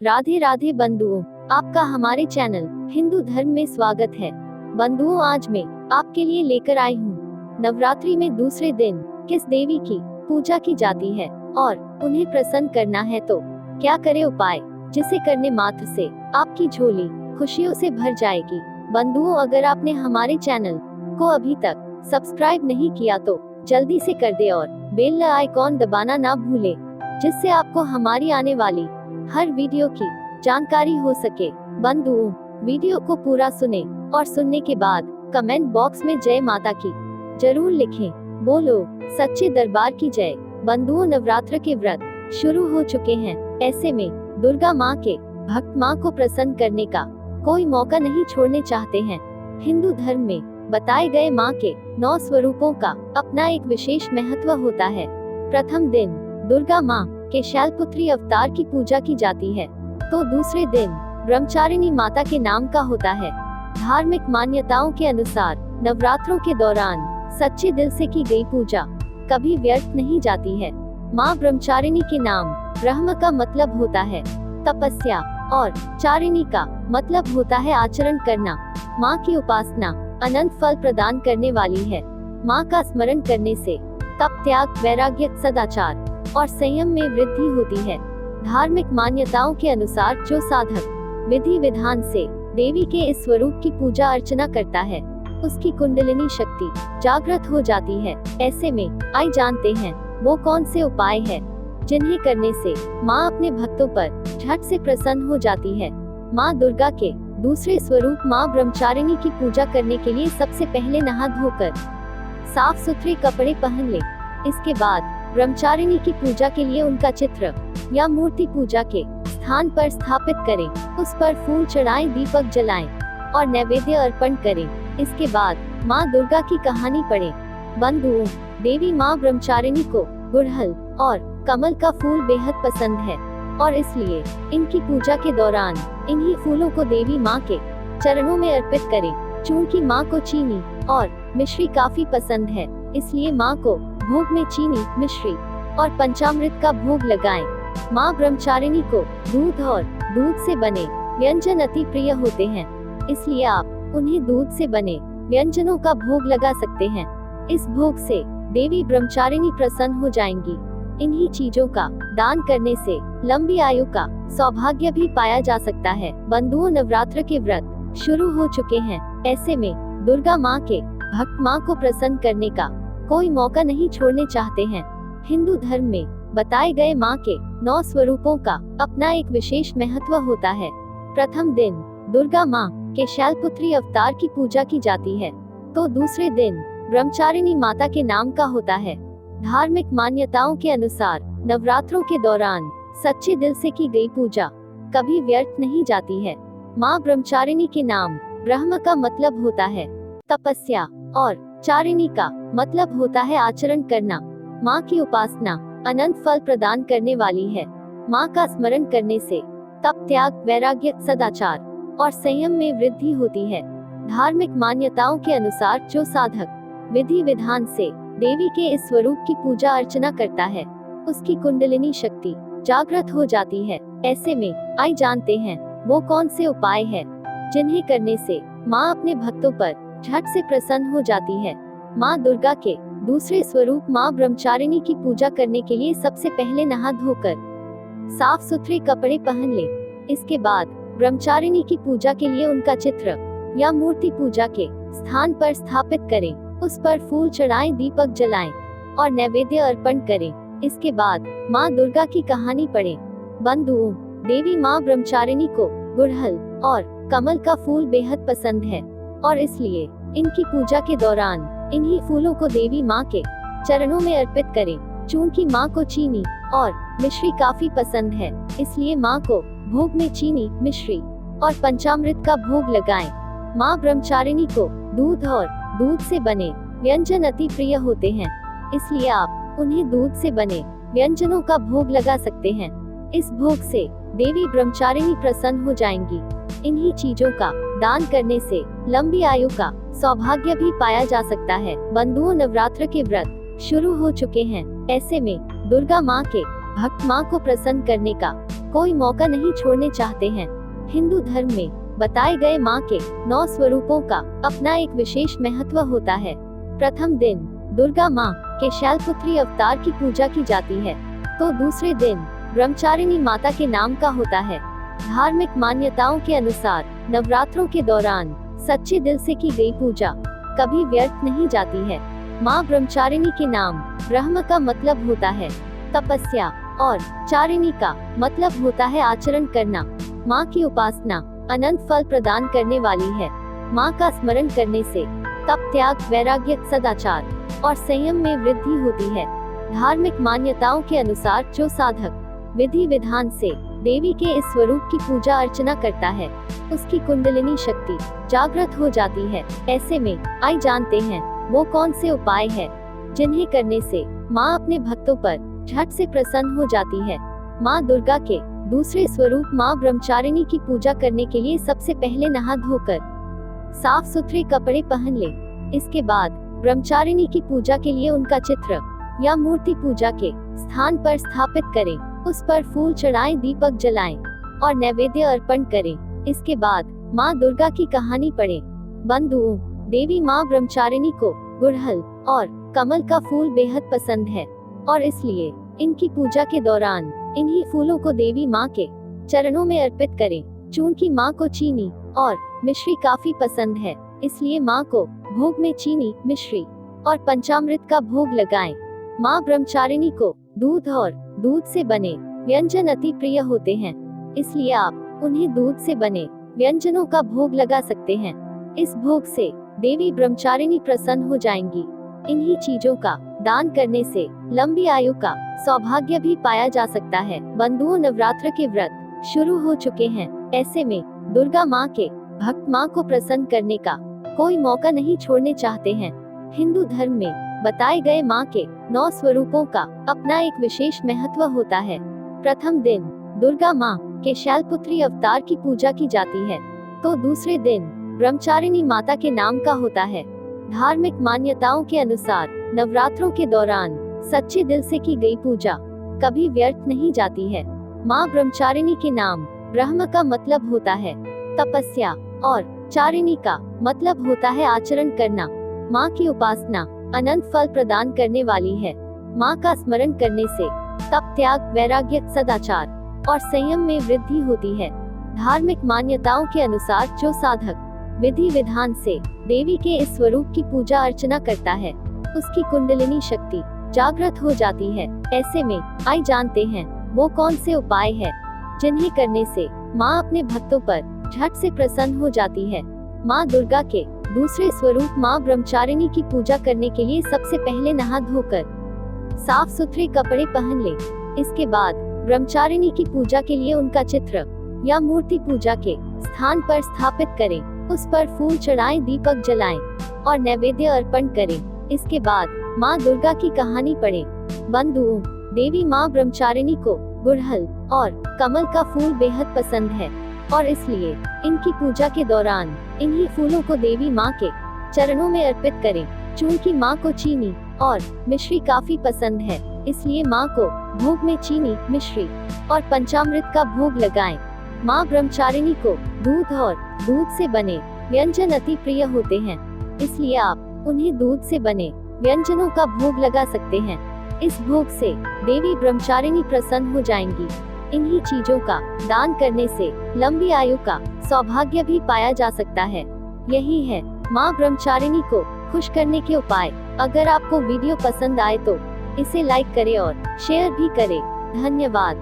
राधे राधे बंधुओं, आपका हमारे चैनल हिंदू धर्म में स्वागत है। बंधुओं, आज मैं आपके लिए लेकर आई हूँ नवरात्रि में दूसरे दिन किस देवी की पूजा की जाती है और उन्हें प्रसन्न करना है तो क्या करे उपाय, जिसे करने मात्र से आपकी झोली खुशियों से भर जाएगी। बंधुओं, अगर आपने हमारे चैनल को अभी तक सब्सक्राइब नहीं किया तो जल्दी से कर दे और बेल आइकॉन दबाना ना भूले, जिससे आपको हमारी आने वाली हर वीडियो की जानकारी हो सके। बंधुओं, वीडियो को पूरा सुने और सुनने के बाद कमेंट बॉक्स में जय माता की जरूर लिखें। बोलो सच्चे दरबार की जय। बंधुओं, नवरात्र के व्रत शुरू हो चुके हैं। ऐसे में दुर्गा माँ के भक्त माँ को प्रसन्न करने का कोई मौका नहीं छोड़ने चाहते हैं। हिंदू धर्म में बताए गए माँ के 9 स्वरूपों का अपना एक विशेष महत्व होता है। प्रथम दिन दुर्गा माँ के शैलपुत्री अवतार की पूजा की जाती है, तो दूसरे दिन ब्रह्मचारिणी माता के नाम का होता है। धार्मिक मान्यताओं के अनुसार नवरात्रों के दौरान सच्चे दिल से की गई पूजा कभी व्यर्थ नहीं जाती है। माँ ब्रह्मचारिणी के नाम ब्रह्म का मतलब होता है तपस्या और चारिणी का मतलब होता है आचरण करना। माँ की उपासना अनंत फल प्रदान करने वाली है। माँ का स्मरण करने से तप, त्याग, वैराग्य, सदाचार और संयम में वृद्धि होती है। धार्मिक मान्यताओं के अनुसार जो साधक विधि विधान से देवी के इस स्वरूप की पूजा अर्चना करता है, उसकी कुंडलिनी शक्ति जागृत हो जाती है। ऐसे में आइए जानते हैं वो कौन से उपाय है जिन्हें करने से माँ अपने भक्तों पर झट से प्रसन्न हो जाती है। माँ दुर्गा के दूसरे स्वरूप माँ ब्रह्मचारिणी की पूजा करने के लिए सबसे पहले नहा धोकर साफ सुथरे कपड़े पहन ले। इसके बाद ब्रह्मचारिणी की पूजा के लिए उनका चित्र या मूर्ति पूजा के स्थान पर स्थापित करें। उस पर फूल चढ़ाएं, दीपक जलाएं और नैवेद्य अर्पण करें। इसके बाद माँ दुर्गा की कहानी पढ़ें। बंधुओं, देवी माँ ब्रह्मचारिणी को गुड़हल और कमल का फूल बेहद पसंद है और इसलिए इनकी पूजा के दौरान इन्हीं फूलों को देवी माँ के चरणों में अर्पित करें। चूंकि माँ को चीनी और मिश्री काफी पसंद है, इसलिए माँ को भोग में चीनी, मिश्री और पंचामृत का भोग लगाएं। माँ ब्रह्मचारिणी को दूध और दूध से बने व्यंजन अति प्रिय होते हैं, इसलिए आप उन्हें दूध से बने व्यंजनों का भोग लगा सकते हैं। इस भोग से देवी ब्रह्मचारिणी प्रसन्न हो जाएंगी। इन्हीं चीजों का दान करने से लंबी आयु का सौभाग्य भी पाया जा सकता है। बंधुओं, नवरात्र के व्रत शुरू हो चुके हैं। ऐसे में दुर्गा माँ के भक्त माँ को प्रसन्न करने का कोई मौका नहीं छोड़ने चाहते हैं। हिंदू धर्म में बताए गए माँ के 9 स्वरूपों का अपना एक विशेष महत्व होता है। प्रथम दिन दुर्गा माँ के शैलपुत्री अवतार की पूजा की जाती है, तो दूसरे दिन ब्रह्मचारिणी माता के नाम का होता है। धार्मिक मान्यताओं के अनुसार नवरात्रों के दौरान सच्चे दिल से की गई पूजा कभी व्यर्थ नहीं जाती है। माँ ब्रह्मचारिणी के नाम ब्रह्म का मतलब होता है तपस्या और चारिणी का मतलब होता है आचरण करना। माँ की उपासना अनंत फल प्रदान करने वाली है। माँ का स्मरण करने से तप, त्याग, वैराग्य, सदाचार और संयम में वृद्धि होती है। धार्मिक मान्यताओं के अनुसार जो साधक विधि विधान से देवी के इस स्वरूप की पूजा अर्चना करता है, उसकी कुंडलिनी शक्ति जागृत हो जाती है। ऐसे में आइए जानते हैं वो कौन से उपाय है जिन्हें करने से माँ अपने भक्तों पर झट से प्रसन्न हो जाती है। माँ दुर्गा के दूसरे स्वरूप माँ ब्रह्मचारिणी की पूजा करने के लिए सबसे पहले नहा धोकर साफ सुथरे कपड़े पहन ले। इसके बाद ब्रह्मचारिणी की पूजा के लिए उनका चित्र या मूर्ति पूजा के स्थान पर स्थापित करें। उस पर फूल चढ़ाएं, दीपक जलाएं और नैवेद्य अर्पण करें। इसके बाद माँ दुर्गा की कहानी पढ़ें। बंधुओं, देवी माँ ब्रह्मचारिणी को गुड़हल और कमल का फूल बेहद पसंद है और इसलिए इनकी पूजा के दौरान इन्हीं फूलों को देवी माँ के चरणों में अर्पित करें। चूंकि माँ को चीनी और मिश्री काफी पसंद है, इसलिए माँ को भोग में चीनी, मिश्री और पंचामृत का भोग लगाएं। माँ ब्रह्मचारिणी को दूध और दूध से बने व्यंजन अति प्रिय होते हैं, इसलिए आप उन्हें दूध से बने व्यंजनों का भोग लगा सकते हैं। इस भोग से देवी ब्रह्मचारिणी प्रसन्न हो जाएंगी। इन्हीं चीजों का दान करने से लंबी आयु का सौभाग्य भी पाया जा सकता है। बंधुओं, नवरात्र के व्रत शुरू हो चुके हैं। ऐसे में दुर्गा माँ के भक्त माँ को प्रसन्न करने का कोई मौका नहीं छोड़ने चाहते हैं। हिंदू धर्म में बताए गए माँ के 9 स्वरूपों का अपना एक विशेष महत्व होता है। प्रथम दिन दुर्गा माँ के शैलपुत्री अवतार की पूजा की जाती है, तो दूसरे दिन ब्रह्मचारिणी माता के नाम का होता है। धार्मिक मान्यताओं के अनुसार नवरात्रों के दौरान सच्चे दिल से की गई पूजा कभी व्यर्थ नहीं जाती है। माँ ब्रह्मचारिणी के नाम ब्रह्म का मतलब होता है तपस्या और चारिणी का मतलब होता है आचरण करना। माँ की उपासना अनंत फल प्रदान करने वाली है। माँ का स्मरण करने से तप, त्याग, वैराग्य, सदाचार और संयम में वृद्धि होती है। धार्मिक मान्यताओं के अनुसार जो साधक विधि विधान से देवी के इस स्वरूप की पूजा अर्चना करता है, उसकी कुंडलिनी शक्ति जागृत हो जाती है। ऐसे में आइए जानते हैं वो कौन से उपाय है जिन्हें करने से माँ अपने भक्तों पर झट से प्रसन्न हो जाती है। माँ दुर्गा के दूसरे स्वरूप माँ ब्रह्मचारिणी की पूजा करने के लिए सबसे पहले नहा धोकर साफ सुथरे कपड़े पहन ले। इसके बाद ब्रह्मचारिणी की पूजा के लिए उनका चित्र या मूर्ति पूजा के स्थान पर स्थापित करें। उस पर फूल चढ़ाएं, दीपक जलाएं और नैवेद्य अर्पण करें। इसके बाद माँ दुर्गा की कहानी पढ़ें। बंधुओं, देवी माँ ब्रह्मचारिणी को गुड़हल और कमल का फूल बेहद पसंद है और इसलिए इनकी पूजा के दौरान इन्हीं फूलों को देवी माँ के चरणों में अर्पित करें। चूंकि माँ को चीनी और मिश्री काफी पसंद है, इसलिए माँ को भोग में चीनी, मिश्री और पंचामृत का भोग लगाएं। माँ ब्रह्मचारिणी को दूध और दूध से बने व्यंजन अति प्रिय होते हैं, इसलिए आप उन्हें दूध से बने व्यंजनों का भोग लगा सकते हैं। इस भोग से देवी ब्रह्मचारिणी प्रसन्न हो जाएंगी। इन्हीं चीजों का दान करने से लंबी आयु का सौभाग्य भी पाया जा सकता है। बंधुओं, नवरात्र के व्रत शुरू हो चुके हैं। ऐसे में दुर्गा माँ के भक्त माँ को प्रसन्न करने का कोई मौका नहीं छोड़ने चाहते हैं। हिंदू धर्म में बताए गए माँ के 9 स्वरूपों का अपना एक विशेष महत्व होता है। प्रथम दिन दुर्गा माँ के शैलपुत्री अवतार की पूजा की जाती है, तो दूसरे दिन ब्रह्मचारिणी माता के नाम का होता है। धार्मिक मान्यताओं के अनुसार नवरात्रों के दौरान सच्चे दिल से की गई पूजा कभी व्यर्थ नहीं जाती है। माँ ब्रह्मचारिणी के नाम ब्रह्म का मतलब होता है तपस्या और चारिणी का मतलब होता है आचरण करना। माँ की उपासना अनंत फल प्रदान करने वाली है। माँ का स्मरण करने से तप, त्याग, वैराग्य, सदाचार और संयम में वृद्धि होती है। धार्मिक मान्यताओं के अनुसार जो साधक विधि विधान से देवी के इस स्वरूप की पूजा अर्चना करता है, उसकी कुंडलिनी शक्ति जागृत हो जाती है। ऐसे में आइए जानते हैं वो कौन से उपाय है जिन्हें करने से माँ अपने भक्तों पर झट से प्रसन्न हो जाती है। माँ दुर्गा के दूसरे स्वरूप माँ ब्रह्मचारिणी की पूजा करने के लिए सबसे पहले नहा धोकर साफ सुथरे कपड़े पहन ले। इसके बाद ब्रह्मचारिणी की पूजा के लिए उनका चित्र या मूर्ति पूजा के स्थान पर स्थापित करें। उस पर फूल चढ़ाएं, दीपक जलाएं और नैवेद्य अर्पण करें। इसके बाद माँ दुर्गा की कहानी पढ़ें। बंधुओं, देवी माँ ब्रह्मचारिणी को गुड़हल और कमल का फूल बेहद पसंद है और इसलिए इनकी पूजा के दौरान इन्हीं फूलों को देवी माँ के चरणों में अर्पित करें। चूंकि माँ को चीनी और मिश्री काफी पसंद है, इसलिए माँ को भोग में चीनी, मिश्री और पंचामृत का भोग लगाएं। माँ ब्रह्मचारिणी को दूध और दूध से बने व्यंजन अति प्रिय होते हैं, इसलिए आप उन्हें दूध से बने व्यंजनों का भोग लगा सकते हैं। इस भोग से देवी ब्रह्मचारिणी प्रसन्न हो जाएंगी। इन्हीं चीजों का दान करने से लंबी आयु का सौभाग्य भी पाया जा सकता है। यही है माँ ब्रह्मचारिणी को खुश करने के उपाय। अगर आपको वीडियो पसंद आए तो इसे लाइक करें और शेयर भी करें। धन्यवाद।